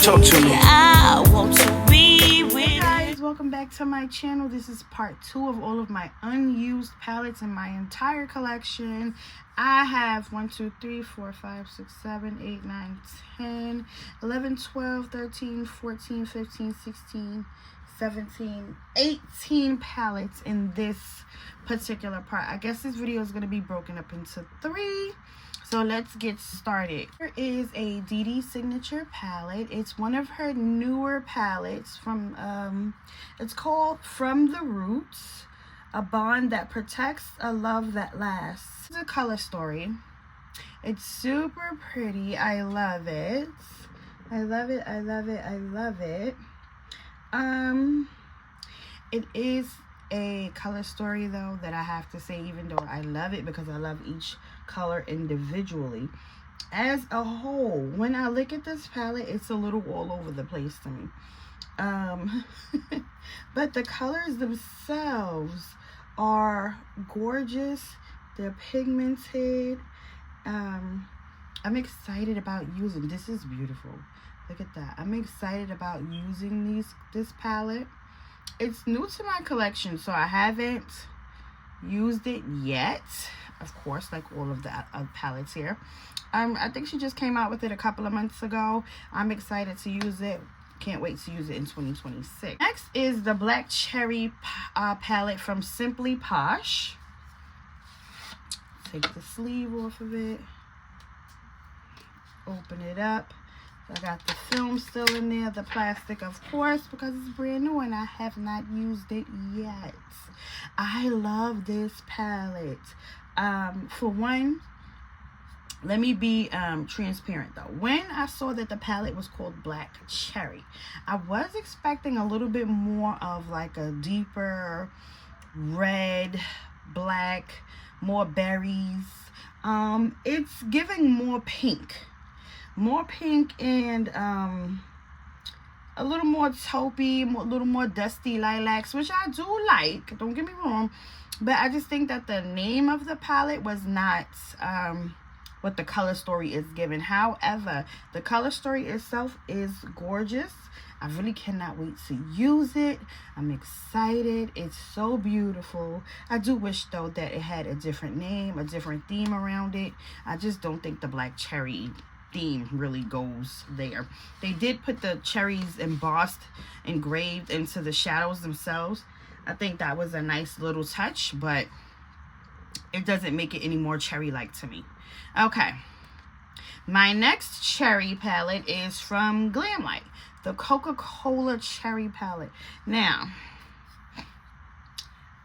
Talk to me. I want to be with you. Hey guys, welcome back to my channel. This is part 2 of all of my unused palettes in my entire collection. I have 1, 2, 3, 4, 5, 6, 7, 8, 9, 10, 11, 12, 13, 14, 15, 16, 17, 18 palettes in this particular part. I guess this video is going to be broken up into 3. So let's get started. Here is a Dee signature palette. It's one of her newer palettes from it's called From the Roots, a bond that protects, a love that lasts. It's a color story. It's super pretty. I love it. I love it. I love it. I love it. It is a color story though that I have to say, even though I love it because I love each color individually, as a whole, when I look at this palette, it's a little all over the place to me. But the colors themselves are gorgeous. They're pigmented. I'm excited about using this. Is beautiful. Look at that. I'm excited about using this palette. It's new to my collection, so I haven't used it yet, of course, like all of the palettes here. I think she just came out with it a couple of months ago. I'm excited to use it. Can't wait to use it in 2026. Next is the Black Cherry palette from Simply Posh. Take the sleeve off of it. Open it up. I got the film still in there, the plastic, of course, because it's brand new and I have not used it yet. I love this palette. For one, let me be transparent though. When I saw that the palette was called Black Cherry, I was expecting a little bit more of like a deeper red, black, more berries. It's giving more pink and a little more taupey, a little more dusty lilacs, which I do like, don't get me wrong, but I just think that the name of the palette was not what the color story is given. However, the color story itself is gorgeous. I really cannot wait to use it. I'm excited. It's so beautiful. I do wish though that it had a different name, a different theme around it. I just don't think the Black Cherry theme really goes there. They did put the cherries embossed, engraved into the shadows themselves. I think that was a nice little touch, but it doesn't make it any more cherry-like to me. Okay, my next cherry palette is from Glamlight, the Coca-Cola cherry palette. Now,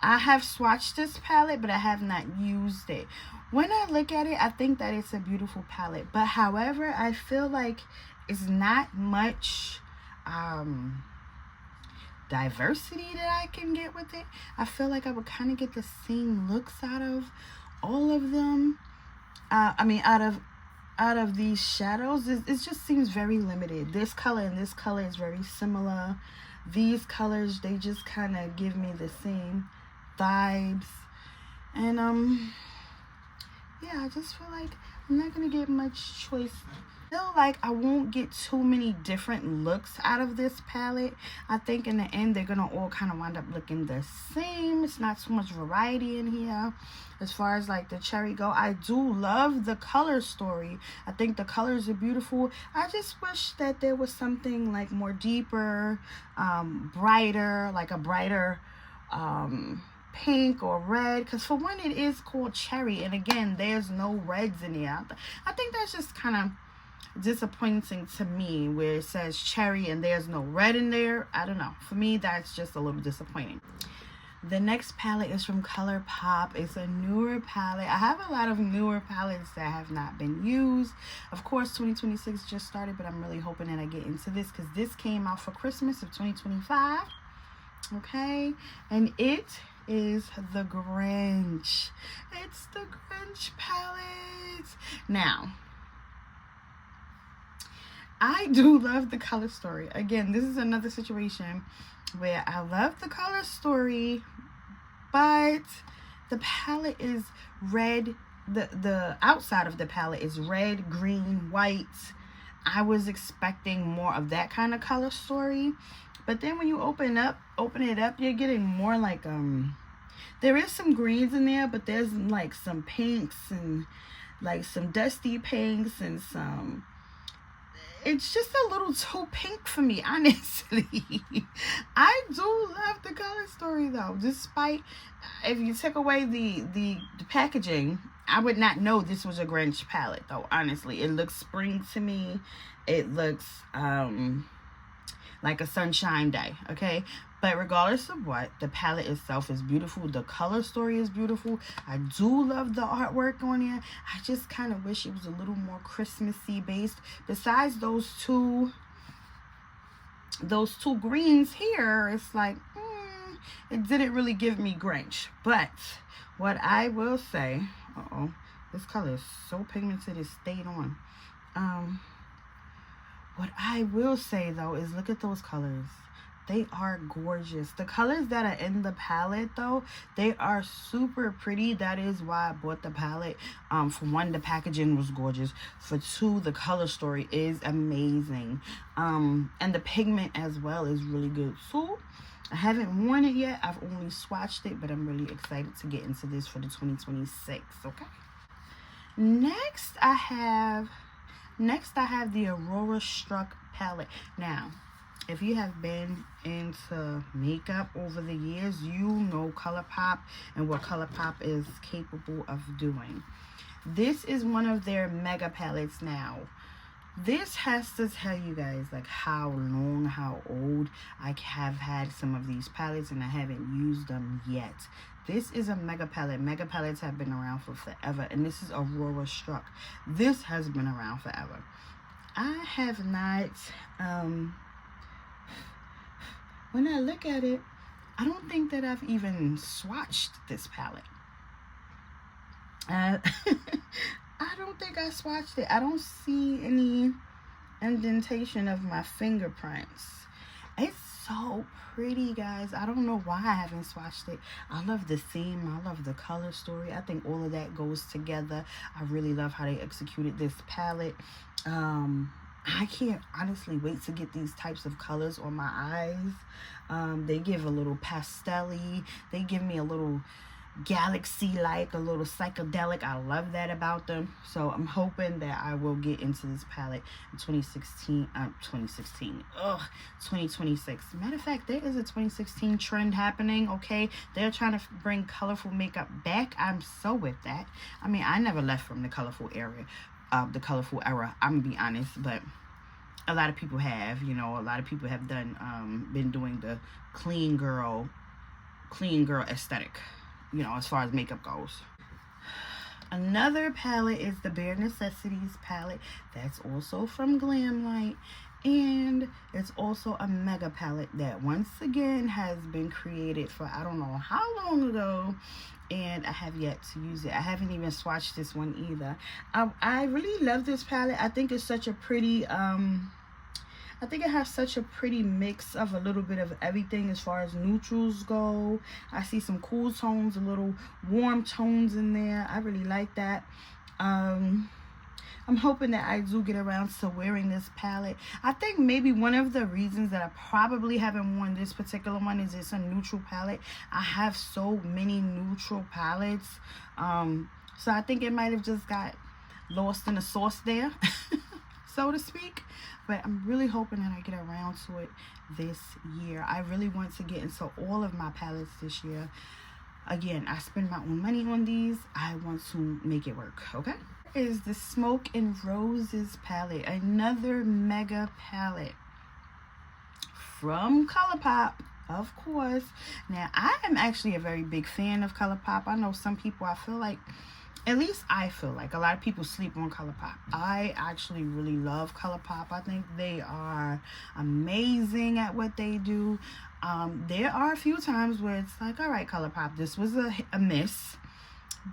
I have swatched this palette, but I have not used it. When I look at it, I think that it's a beautiful palette. But however, I feel like it's not much diversity that I can get with it. I feel like I would kind of get the same looks out of all of them. Out of these shadows, it just seems very limited. This color and this color is very similar. These colors, they just kind of give me the same vibes. And yeah, I just feel like I'm not gonna get much choice. I feel like I won't get too many different looks out of this palette. I think in the end they're gonna all kind of wind up looking the same. It's not so much variety in here as far as like the cherry go. I do love the color story. I think the colors are beautiful. I just wish that there was something like more deeper, brighter, like a brighter pink or red, because for one, it is called cherry, and again, there's no reds in here. I think that's just kind of disappointing to me, where it says cherry and there's no red in there. I don't know, for me that's just a little disappointing. The next palette is from ColourPop. It's a newer palette. I have a lot of newer palettes that have not been used. Of course, 2026 just started, but I'm really hoping that I get into this because this came out for Christmas of 2025. Okay, and it is the Grinch. It's the Grinch palette. Now, I do love the color story. Again, this is another situation where I love the color story, but the palette is red. The outside of the palette is red, green, white. I was expecting more of that kind of color story. But then when you open it up, you're getting more like, there is some greens in there, but there's like some pinks and like some dusty pinks and some, it's just a little too pink for me, honestly. I do love the color story though. Despite, if you took away the packaging, I would not know this was a Grinch palette though, honestly. It looks spring to me. It looks like a sunshine day, okay? But regardless of what, the palette itself is beautiful. The color story is beautiful. I do love the artwork on here. I just kind of wish it was a little more Christmassy based. Besides those two greens here, it's like, it didn't really give me Grinch. But what I will say, this color is so pigmented, it stayed on. What I will say though is look at those colors. They are gorgeous. The colors that are in the palette though, they are super pretty. That is why I bought the palette. For one, the packaging was gorgeous. For two, the color story is amazing. And the pigment as well is really good. So I haven't worn it yet. I've only swatched it, but I'm really excited to get into this for the 2026, okay? Next I have the Aurora Struck palette. Now, if you have been into makeup over the years, you know ColourPop and what ColourPop is capable of doing. This is one of their mega palettes now. This has to tell you guys like how long, how old I have had some of these palettes and I haven't used them yet. This is a mega palette. Mega palettes have been around for forever, and this is Aurora Struck. This has been around forever. I have not, when I look at it, I don't think that I've even swatched this palette. I don't think I swatched it. I don't see any indentation of my fingerprints. It's so pretty, guys. I don't know why I haven't swatched it. I love the theme. I love the color story. I think all of that goes together. I really love how they executed this palette. I can't honestly wait to get these types of colors on my eyes. They give a little pastel-y. They give me a little galaxy-like, a little psychedelic. I love that about them. So I'm hoping that I will get into this palette in 2026. Matter of fact, there is a 2016 trend happening, okay? They're trying to bring colorful makeup back. I'm so with that. I mean, I never left from the colorful era. I'm gonna be honest, but a lot of people have, you know, a lot of people have been doing the clean girl aesthetic, you know, as far as makeup goes. Another palette is the Bare Necessities palette. That's also from Glamlight. And it's also a mega palette that once again has been created for I don't know how long ago. And I have yet to use it. I haven't even swatched this one either. I really love this palette. I think it's such a pretty, I think it has such a pretty mix of a little bit of everything as far as neutrals go. I see some cool tones, a little warm tones in there. I really like that. I'm hoping that I do get around to wearing this palette. I think maybe one of the reasons that I probably haven't worn this particular one is it's a neutral palette. I have so many neutral palettes. So I think it might have just got lost in the sauce there, so to speak. But I'm really hoping that I get around to it this year. I really want to get into all of my palettes this year. Again, I spend my own money on these. I want to make it work, okay? Is the Smoke and Roses palette, another mega palette from ColourPop, of course. Now, I am actually a very big fan of ColourPop. I know some people, at least I feel like a lot of people sleep on ColourPop. I actually really love ColourPop. I think they are amazing at what they do. There are a few times where it's like, all right, ColourPop, this was a miss.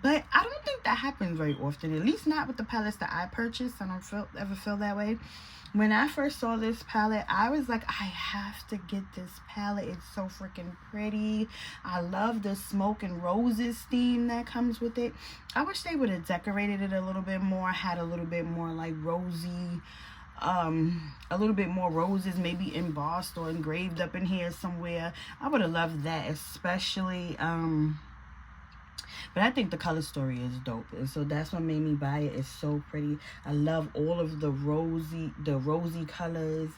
But I don't think that happens very often, at least not with the palettes that I purchased. I don't ever feel that way. When I first saw this palette, I was like, I have to get this palette. It's so freaking pretty. I love the Smoke and Roses theme that comes with it. I wish they would have decorated it a little bit more, had a little bit more like rosy a little bit more roses, maybe embossed or engraved up in here somewhere. I would have loved that, especially but I think the color story is dope, and so that's what made me buy it. It's so pretty. I love all of the rosy colors,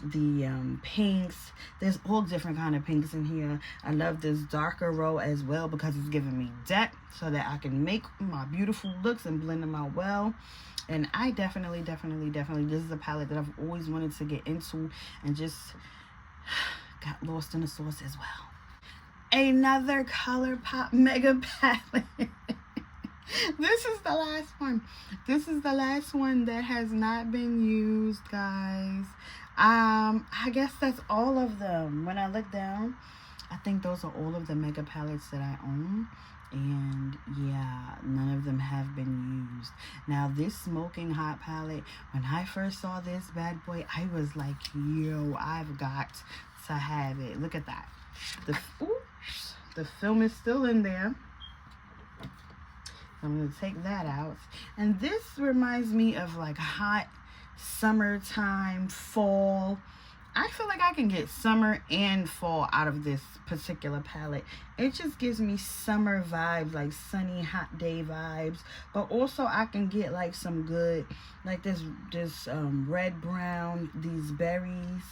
the pinks. There's all different kind of pinks in here. I love this darker row as well because it's giving me depth so that I can make my beautiful looks and blend them out well. And I definitely, this is a palette that I've always wanted to get into and just got lost in the sauce as well. Another ColourPop mega palette. This is the last one. This is the last one that has not been used, guys. I guess that's all of them. When I look down, I think those are all of the mega palettes that I own. And yeah, none of them have been used. Now this Smoking Hot palette, when I first saw this bad boy, I was like, yo, I've got to have it. Look at that. The film is still in there. I'm going to take that out. And this reminds me of like hot summertime, fall. I feel like I can get summer and fall out of this particular palette. It just gives me summer vibes, like sunny, hot day vibes. But also I can get like some good, like this red brown, these berries.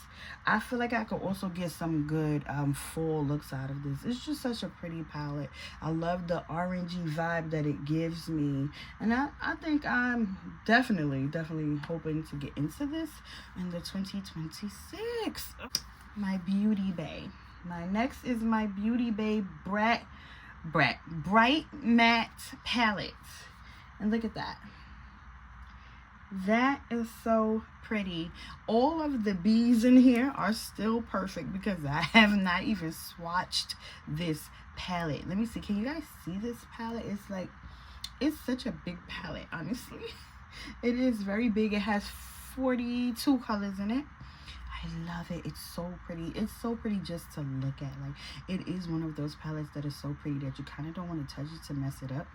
I feel like I could also get some good fall looks out of this. It's just such a pretty palette. I love the orangey vibe that it gives me. And I think I'm definitely hoping to get into this in the 2026. My Beauty Bay. My next is my Beauty Bay Bright Matte Palette. And look at that. That is so pretty. All of the bees in here are still perfect because I have not even swatched this palette. Let me see. Can you guys see this palette? It's like, it's such a big palette, honestly. It is very big. It has 42 colors in it. I love it. It's so pretty. It's so pretty just to look at. Like, it is one of those palettes that is so pretty that you kind of don't want to touch it to mess it up.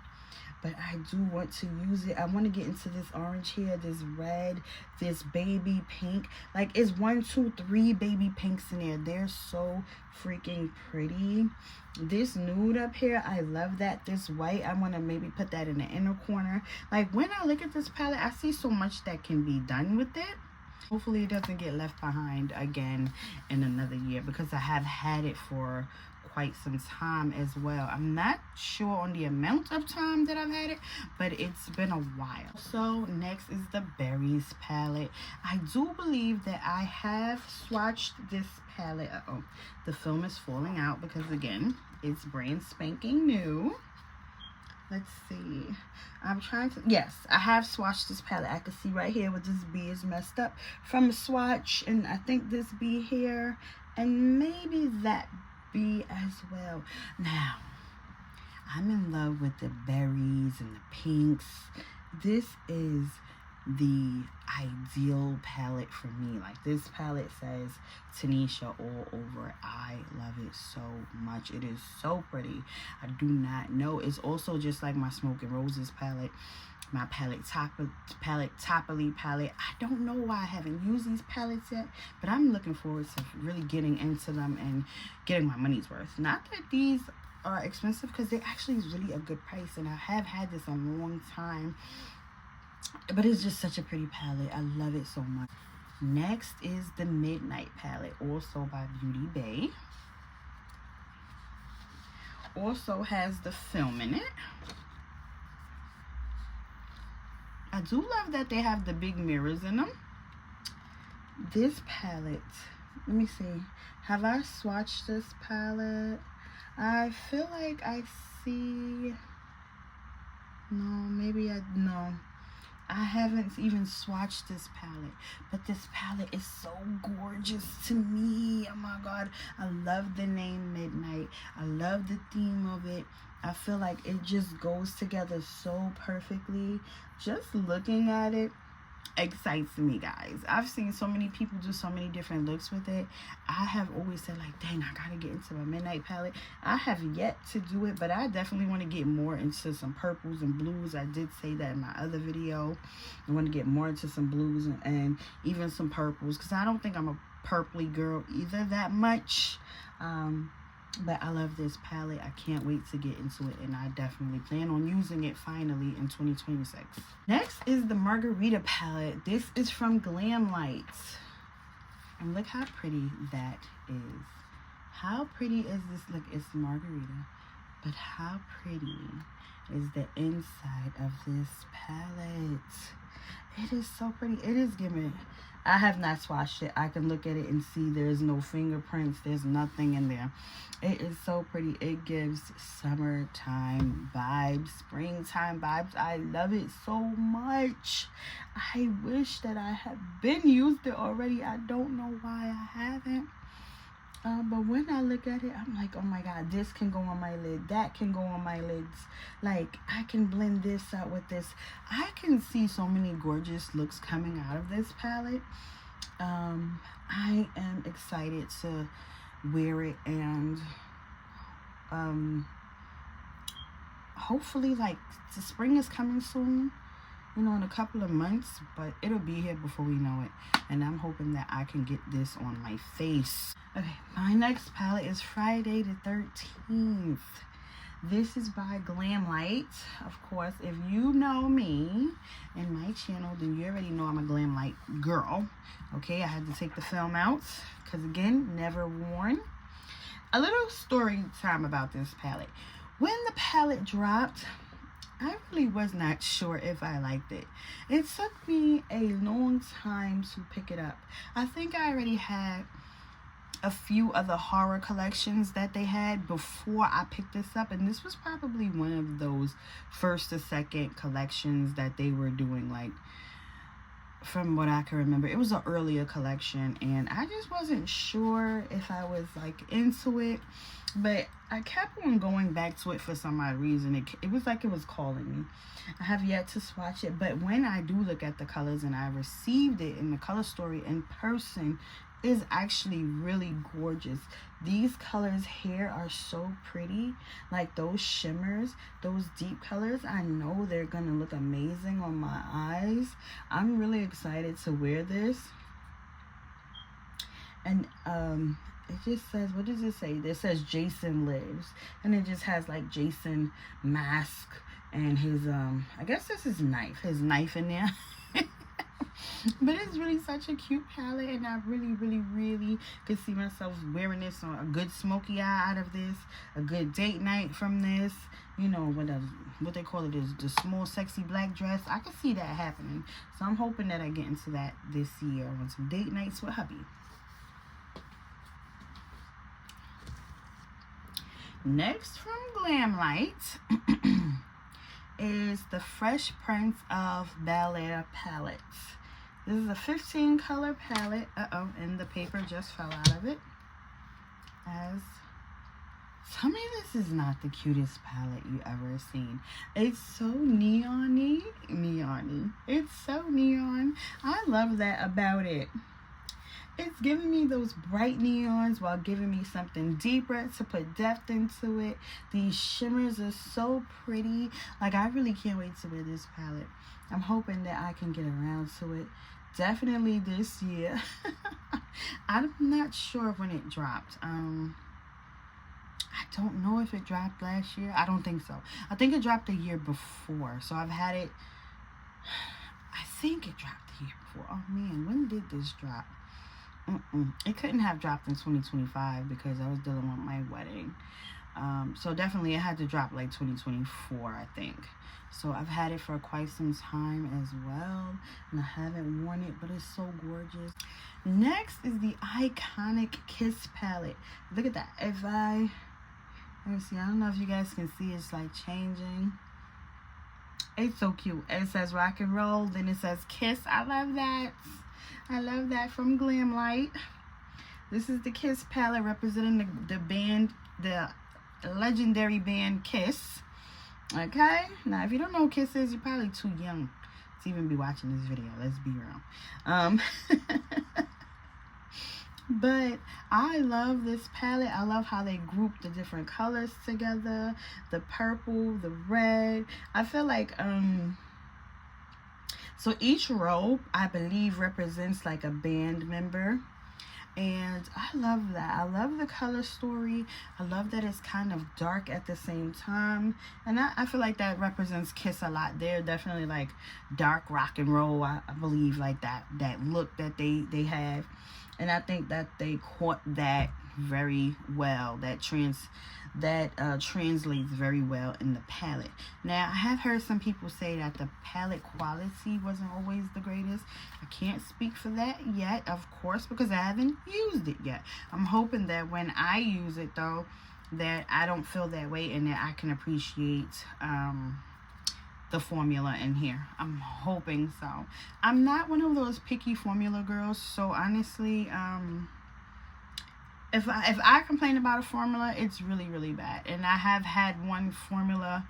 But I do want to use it. I want to get into this orange here, this red, this baby pink. Like, it's 1, 2, 3 baby pinks in there. They're so freaking pretty. This nude up here, I love that. This white, I want to maybe put that in the inner corner. Like, when I look at this palette, I see so much that can be done with it. Hopefully it doesn't get left behind again in another year because I have had it for quite some time as well. I'm not sure on the amount of time that I've had it, but it's been a while. So next is the Berries palette. I do believe that I have swatched this palette. The film is falling out because again, it's brand spanking new. Let's see. I'm trying to, yes, I have swatched this palette. I can see right here where this bee is messed up from a swatch, and I think this bee here and maybe that bee as well. Now, I'm in love with the berries and the pinks. This is the ideal palette for me. Like, this palette says Tanisha all over it. I love it so much. It is so pretty. I do not know. It's also just like my Smoking Roses palette, my Toppily palette. I don't know why I haven't used these palettes yet, but I'm looking forward to really getting into them and getting my money's worth. Not that these are expensive, because they actually is really a good price, and I have had this a long time. But it's just such a pretty palette. I love it so much. Next is the Midnight palette, also by Beauty Bay. Also has the film in it. I do love that they have the big mirrors in them. This palette, let me see. Have I swatched this palette? I feel like I see... No. I haven't even swatched this palette, but this palette is so gorgeous to me. Oh my god, I love the name Midnight. I love the theme of it. I feel like it just goes together so perfectly. Just looking at it, excites me, guys. I've seen so many people do so many different looks with it. I have always said, like, dang, I gotta get into a midnight palette. I have yet to do it, but I definitely want to get more into some purples and blues. I did say that in my other video. I want to get more into some blues and even some purples, because I don't think I'm a purpley girl either that much. But I love this palette. I can't wait to get into it, and I definitely plan on using it finally in 2026. Next is the Margarita palette. This is from Glam Lights. And look how pretty that is. How pretty is this? Look, it's Margarita. But how pretty is the inside of this palette? It is so pretty. It is giving... I have not swatched it. I can look at it and see there's no fingerprints. There's nothing in there. It is so pretty. It gives summertime vibes, springtime vibes. I love it so much. I wish that I had been used it already. I don't know why I haven't. But when I look at it, I'm like, oh my God, this can go on my lid. That can go on my lids. Like, I can blend this out with this. I can see so many gorgeous looks coming out of this palette. I am excited to wear it, and hopefully, like, the spring is coming soon. You know, in a couple of months, but it'll be here before we know it. And I'm hoping that I can get this on my face. Okay, my next palette is Friday the 13th. This is by Glam Light. Of course, if you know me and my channel, then you already know I'm a Glam Light girl. Okay, I had to take the film out because, again, never worn. A little story time about this palette. When the palette dropped, I really was not sure if I liked it. It took me a long time to pick it up. I think I already had a few other horror collections that they had before I picked this up, and this was probably one of those first or second collections that they were doing. Like, from what I can remember, it was an earlier collection, and I just wasn't sure if I was like into it. But I kept on going back to it for some odd reason. It was like it was calling me. I have yet to swatch it, but when I do look at the colors, and I received it in the color story in person, is actually really gorgeous. These colors here are so pretty. Like, those shimmers, those deep colors, I know they're gonna look amazing on my eyes. I'm really excited to wear this. And it just says, what does it say? It says Jason Lives, and it just has like Jason mask and his I guess this is his knife in there. But it's really such a cute palette, and I really could see myself wearing this on a good smoky eye out of this, a good date night from this. You know, what they call it is the small sexy black dress. I could see that happening. So I'm hoping that I get into that this year on some date nights with hubby. Next from Glam Light is the Fresh Prince of Bel-Air palettes. This is a 15 color palette. And the paper just fell out of it. Tell me this is not the cutest palette you ever seen. It's so neon-y. It's so neon. I love that about it. It's giving me those bright neons while giving me something deeper to put depth into it. These shimmers are so pretty. Like, I really can't wait to wear this palette. I'm hoping that I can get around to it. Definitely this year. I'm not sure when it dropped. I don't know if it dropped last year. I don't think so. I think it dropped the year before. So I've had it. I think it dropped the year before. Oh man, when did this drop? It couldn't have dropped in 2025 because I was dealing with my wedding. So definitely it had to drop like 2024, I think. So I've had it for quite some time as well, and I haven't worn it, but it's so gorgeous. Next is the iconic Kiss palette. Look at that. Let me see, I don't know if you guys can see, it's like changing. It's so cute. It says rock and roll, then it says Kiss. I love that. I love that from Glam Light. This is the Kiss palette representing the band, the legendary band Kiss. Okay, now if you don't know who Kiss is, you're probably too young to even be watching this video. Let's be real. But I love this palette. I love how they group the different colors together. The purple, the red. I feel like so each row, I believe, represents like a band member. And I love that. I love the color story. I love that it's kind of dark at the same time. And I feel like that represents Kiss a lot. They're definitely like dark rock and roll. I believe like that look that they have. And I think that they caught that very well. That translates very well in the palette. Now, I have heard some people say that the palette quality wasn't always the greatest. I can't speak for that yet, of course, because I haven't used it yet. I'm hoping that when I use it, though, that I don't feel that way and that I can appreciate the formula in here. I'm hoping so. I'm not one of those picky formula girls, so honestly, if I complain about a formula, it's really, really bad. And I have had one formula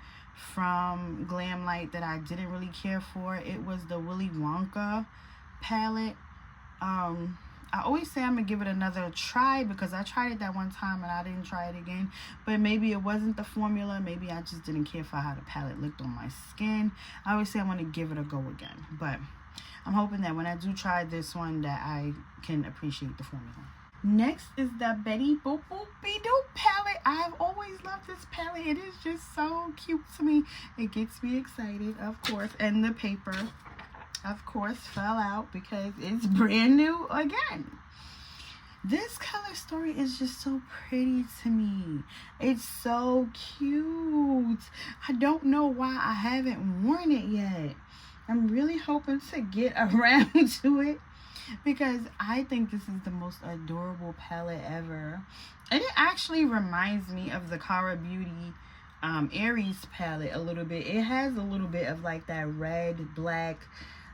from Glamlight that I didn't really care for. It was the Willy Wonka palette. I always say I'm gonna give it another try because I tried it that one time and I didn't try it again. But maybe it wasn't the formula. Maybe I just didn't care for how the palette looked on my skin. I always say I want to give it a go again. But I'm hoping that when I do try this one that I can appreciate the formula. Next is the Betty Boop Boopy Doop palette. I've always loved this palette. It is just so cute to me. It gets me excited, of course. And the paper, of course, fell out because it's brand new again. This color story is just so pretty to me. It's so cute. I don't know why I haven't worn it yet. I'm really hoping to get around to it, because I think this is the most adorable palette ever. And it actually reminds me of the Cara Beauty Aries palette a little bit. It has a little bit of like that red, black,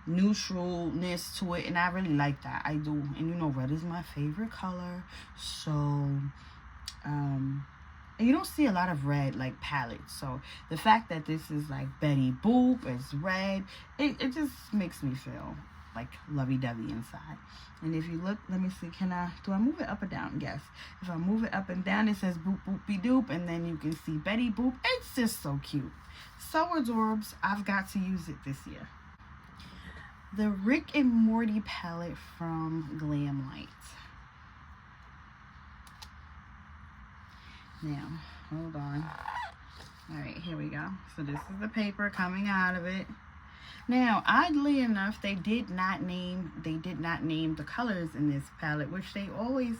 neutralness to it, and I really like that. I do. And you know, red is my favorite color. So, and you don't see a lot of red like palettes. So the fact that this is like Betty Boop, it's red, it just makes me feel like lovey-dovey inside. And if you look, let me see, do I move it up or down? Yes. If I move it up and down, it says boop boopy doop, and then you can see Betty Boop. It's just so cute, so adorable. I've got to use it this year. The Rick and Morty palette from Glamlight. Now, hold on. All right, here we go. So this is the paper coming out of it. Now, oddly enough, they did not name the colors in this palette, which they always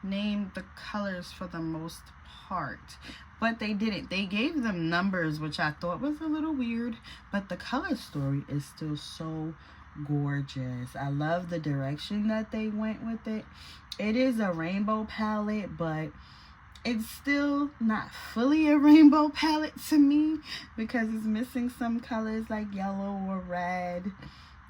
name the colors for the most part. But they didn't. They gave them numbers, which I thought was a little weird. But the color story is still so gorgeous. I love the direction that they went with it. It is a rainbow palette, but it's still not fully a rainbow palette to me because it's missing some colors like yellow or red.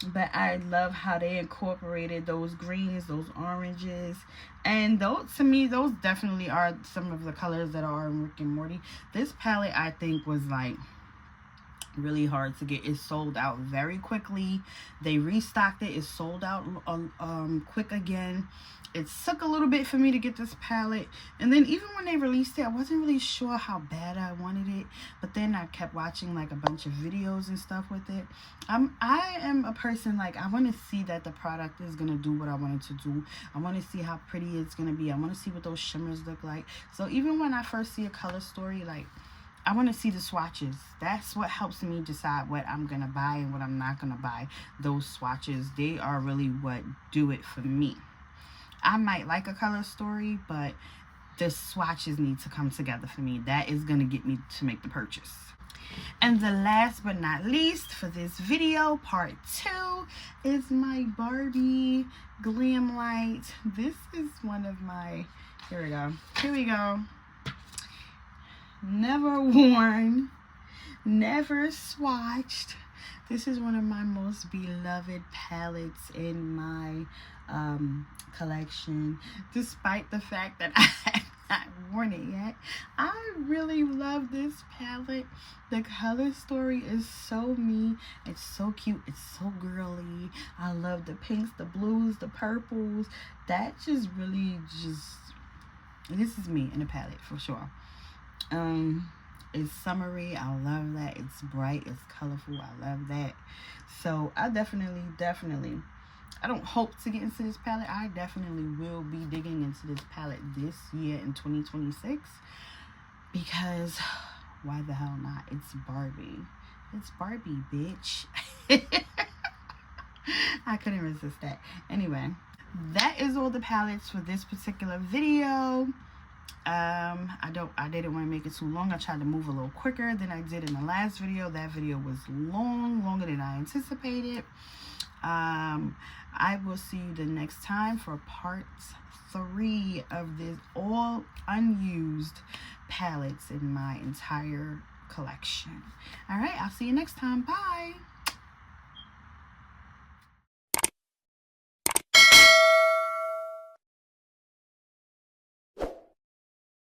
But I love how they incorporated those greens, those oranges. And those, to me, those definitely are some of the colors that are in Rick and Morty. This palette, I think, was like really hard to get. It sold out very quickly. They restocked it. It sold out quick again. It took a little bit for me to get this palette, and then even when they released it, I wasn't really sure how bad I wanted it. But then I kept watching like a bunch of videos and stuff with it. I am a person, like, I want to see that the product is gonna do what I want it to do. I want to see how pretty it's gonna be. I want to see what those shimmers look like. So even when I first see a color story, like, I want to see the swatches. That's what helps me decide what I'm gonna buy and what I'm not gonna buy. Those swatches, they are really what do it for me. I might like a color story, but the swatches need to come together for me. That is going to get me to make the purchase. And the last but not least for this video, part 2, is my Barbie Glamlight. This is one of my, here we go. Never worn, never swatched. This is one of my most beloved palettes in my collection, despite the fact that I have not worn it yet. I really love this palette. The color story is so me. It's so cute. It's so girly. I love the pinks, the blues, the purples. That just really this is me in a palette for sure. It's summery. I love that. It's bright. It's colorful. I love that. So I definitely I don't hope to get into this palette. I definitely will be digging into this palette this year in 2026, because why the hell not? It's Barbie. It's Barbie, bitch. I couldn't resist that. Anyway, that is all the palettes for this particular video. I didn't want to make it too long. I tried to move a little quicker than I did in the last video. That video was longer than I anticipated. I will see you the next time for part 3 of this all unused palettes in my entire collection. All right, I'll see you next time. Bye.